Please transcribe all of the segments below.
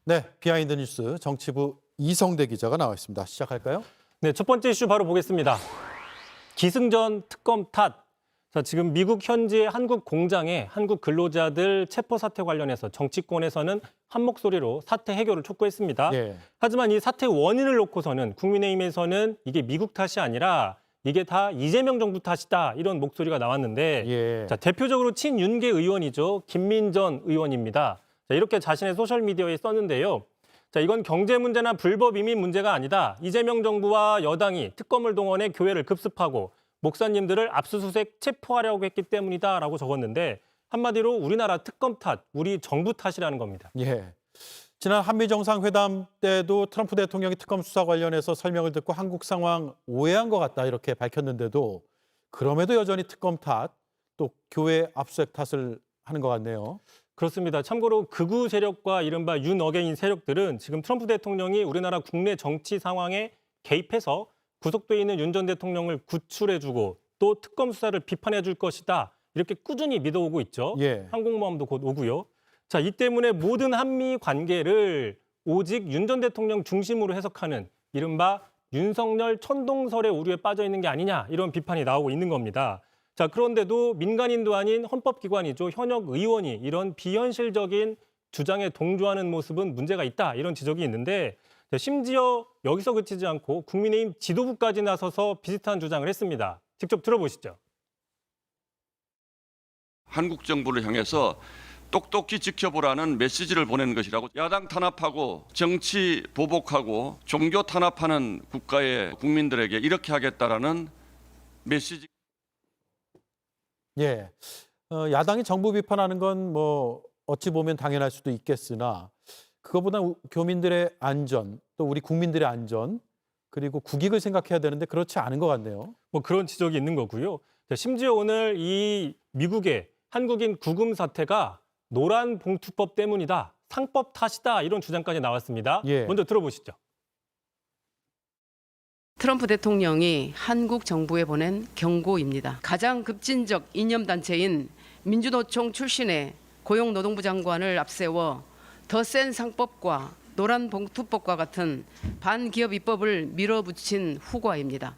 네, 비하인드 뉴스 정치부 이성대 기자가 나와 있습니다. 시작할까요? 네, 첫 번째 이슈 바로 보겠습니다. 기승전 특검 탓. 자, 지금 미국 현지의 한국 공장의 한국 근로자들 체포 사태 관련해서 정치권에서는 한 목소리로 사태 해결을 촉구했습니다. 예. 하지만 이 사태 원인을 놓고서는 국민의힘에서는 이게 미국 탓이 아니라 이게 다 이재명 정부 탓이다 이런 목소리가 나왔는데 예. 자, 대표적으로 친윤계 의원이죠. 김민전 의원입니다. 자, 이렇게 자신의 소셜미디어에 썼는데요. 자, 이건 경제 문제나 불법 이민 문제가 아니다. 이재명 정부와 여당이 특검을 동원해 교회를 급습하고 목사님들을 압수수색 체포하려고 했기 때문이다라고 적었는데 한마디로 우리나라 특검 탓, 우리 정부 탓이라는 겁니다. 예. 지난 한미 정상회담 때도 트럼프 대통령이 특검 수사 관련해서 설명을 듣고 한국 상황 오해한 것 같다 이렇게 밝혔는데도 그럼에도 여전히 특검 탓, 또 교회 압수수색 탓을 하는 것 같네요. 그렇습니다. 참고로 극우 세력과 이른바 윤어게인 세력들은 지금 트럼프 대통령이 우리나라 국내 정치 상황에 개입해서 구속돼 있는 윤 전 대통령을 구출해주고 또 특검 수사를 비판해줄 것이다. 이렇게 꾸준히 믿어오고 있죠. 예. 항공모함도 곧 오고요. 자, 이 때문에 모든 한미 관계를 오직 윤 전 대통령 중심으로 해석하는 이른바 윤석열 천동설의 오류에 빠져 있는 게 아니냐 이런 비판이 나오고 있는 겁니다. 자, 그런데도 민간인도 아닌 헌법기관이죠. 현역 의원이 이런 비현실적인 주장에 동조하는 모습은 문제가 있다. 이런 지적이 있는데 심지어 여기서 그치지 않고 국민의힘 지도부까지 나서서 비슷한 주장을 했습니다. 직접 들어보시죠. 한국 정부를 향해서 똑똑히 지켜보라는 메시지를 보내는 것이라고 야당 탄압하고 정치 보복하고 종교 탄압하는 국가의 국민들에게 이렇게 하겠다라는 메시지. 예. 야당이 정부 비판하는 건 뭐 어찌 보면 당연할 수도 있겠으나 그거보다 교민들의 안전, 또 우리 국민들의 안전, 그리고 국익을 생각해야 되는데 그렇지 않은 것 같네요. 뭐 그런 지적이 있는 거고요. 자, 심지어 오늘 이 미국의 한국인 구금 사태가 노란 봉투법 때문이다. 상법 탓이다. 이런 주장까지 나왔습니다. 예. 먼저 들어보시죠. 트럼프 대통령이 한국 정부에 보낸 경고입니다. 가장 급진적 이념단체인 민주노총 출신의 고용노동부 장관을 앞세워 더 센 상법과 노란 봉투법과 같은 반기업 입법을 밀어붙인 후과입니다.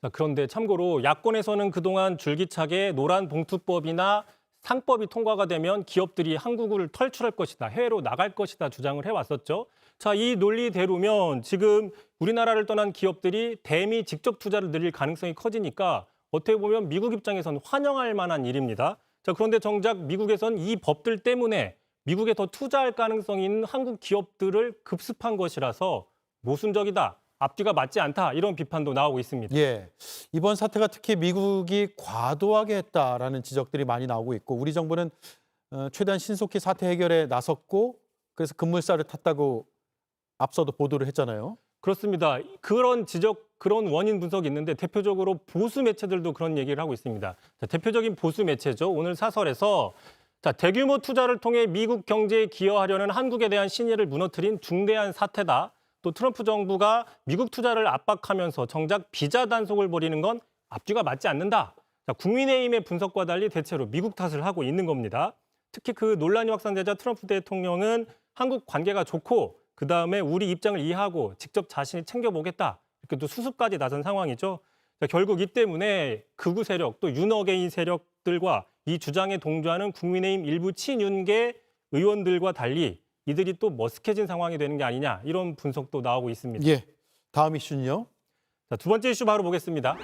자, 그런데 참고로 야권에서는 그동안 줄기차게 노란 봉투법이나 상법이 통과가 되면 기업들이 한국을 탈출할 것이다, 해외로 나갈 것이다 주장을 해왔었죠. 자, 이 논리대로면 지금 우리나라를 떠난 기업들이 대미 직접 투자를 늘릴 가능성이 커지니까 어떻게 보면 미국 입장에서는 환영할 만한 일입니다. 자, 그런데 정작 미국에선 이 법들 때문에 미국에 더 투자할 가능성이 있는 한국 기업들을 급습한 것이라서 모순적이다, 앞뒤가 맞지 않다 이런 비판도 나오고 있습니다. 예. 이번 사태가 특히 미국이 과도하게 했다라는 지적들이 많이 나오고 있고 우리 정부는 최대한 신속히 사태 해결에 나섰고 그래서 급물살을 탔다고 앞서도 보도를 했잖아요. 그렇습니다. 그런 지적, 그런 원인 분석이 있는데 대표적으로 보수 매체들도 그런 얘기를 하고 있습니다. 자, 대표적인 보수 매체죠. 오늘 사설에서 자, 대규모 투자를 통해 미국 경제에 기여하려는 한국에 대한 신의를 무너뜨린 중대한 사태다. 또 트럼프 정부가 미국 투자를 압박하면서 정작 비자 단속을 벌이는 건 앞뒤가 맞지 않는다. 자, 국민의힘의 분석과 달리 대체로 미국 탓을 하고 있는 겁니다. 특히 그 논란이 확산되자 트럼프 대통령은 한국 관계가 좋고 그다음에 우리 입장을 이해하고 직접 자신이 챙겨보겠다. 이렇게 또 수습까지 나선 상황이죠. 자, 결국 이 때문에 극우 세력 또 윤어게인 세력들과 이 주장에 동조하는 국민의힘 일부 친윤계 의원들과 달리 이들이 또 머쓱해진 상황이 되는 게 아니냐 이런 분석도 나오고 있습니다. 예. 다음 이슈는요. 자, 두 번째 이슈 바로 보겠습니다.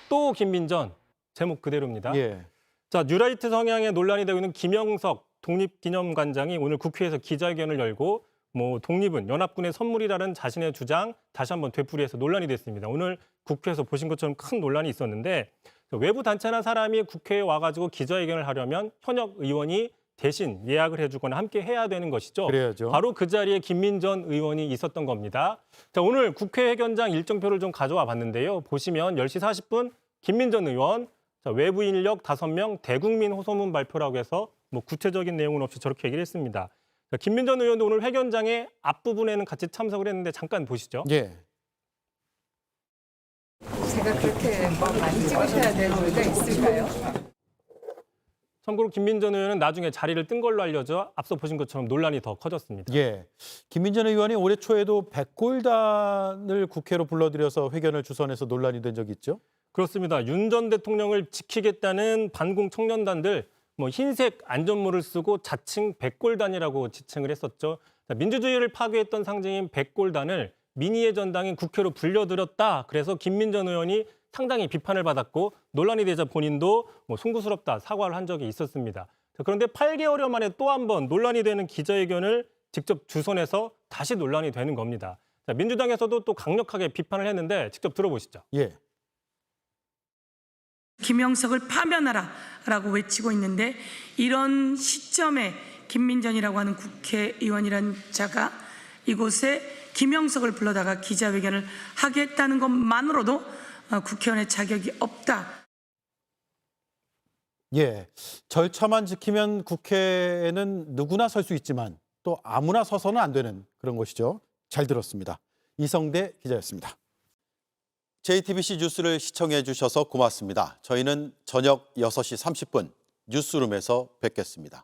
또 김민전, 제목 그대로입니다. 예. 자, 뉴라이트 성향의 논란이 되고 있는 김영석 독립기념관장이 오늘 국회에서 기자회견을 열고 뭐 독립은 연합군의 선물이라는 자신의 주장 다시 한번 되풀이해서 논란이 됐습니다. 오늘 국회에서 보신 것처럼 큰 논란이 있었는데 외부 단체나 사람이 국회에 와가지고 기자회견을 하려면 현역 의원이 대신 예약을 해주거나 함께 해야 되는 것이죠. 그래야죠. 바로 그 자리에 김민전 의원이 있었던 겁니다. 자, 오늘 국회의견장 일정표를 좀 가져와 봤는데요. 보시면 10시 40분 김민전 의원, 자, 외부 인력 5명 대국민 호소문 발표라고 해서 뭐 구체적인 내용은 없이 저렇게 얘기를 했습니다. 자, 김민전 의원도 오늘 회견장의 앞부분에는 같이 참석을 했는데 잠깐 보시죠. 예. 제가 그렇게 많이 찍으셔야 될 이유가 있을까요? 참고로 김민전 의원은 나중에 자리를 뜬 걸로 알려져 앞서 보신 것처럼 논란이 더 커졌습니다. 예. 김민전 의원이 올해 초에도 백골단을 국회로 불러들여서 회견을 주선해서 논란이 된 적이 있죠? 그렇습니다. 윤 전 대통령을 지키겠다는 반공 청년단들 흰색 안전모를 쓰고 자칭 백골단이라고 지칭을 했었죠. 민주주의를 파괴했던 상징인 백골단을 민의의 전당인 국회로 불려들였다. 그래서 김민전 의원이 상당히 비판을 받았고 논란이 되자 본인도 송구스럽다 사과를 한 적이 있었습니다. 그런데 8개월여 만에 또 한 번 논란이 되는 기자회견을 직접 주선해서 다시 논란이 되는 겁니다. 민주당에서도 또 강력하게 비판을 했는데 직접 들어보시죠. 예. 김영석을 파면하라라고 외치고 있는데 이런 시점에 김민전이라고 하는 국회의원이라는 자가 이곳에 김영석을 불러다가 기자회견을 하겠다는 것만으로도 국회의원의 자격이 없다. 예. 절차만 지키면 국회에는 누구나 설 수 있지만 또 아무나 서서는 안 되는 그런 것이죠. 잘 들었습니다. 이성대 기자였습니다. JTBC 뉴스를 시청해 주셔서 고맙습니다. 저희는 저녁 6시 30분 뉴스룸에서 뵙겠습니다.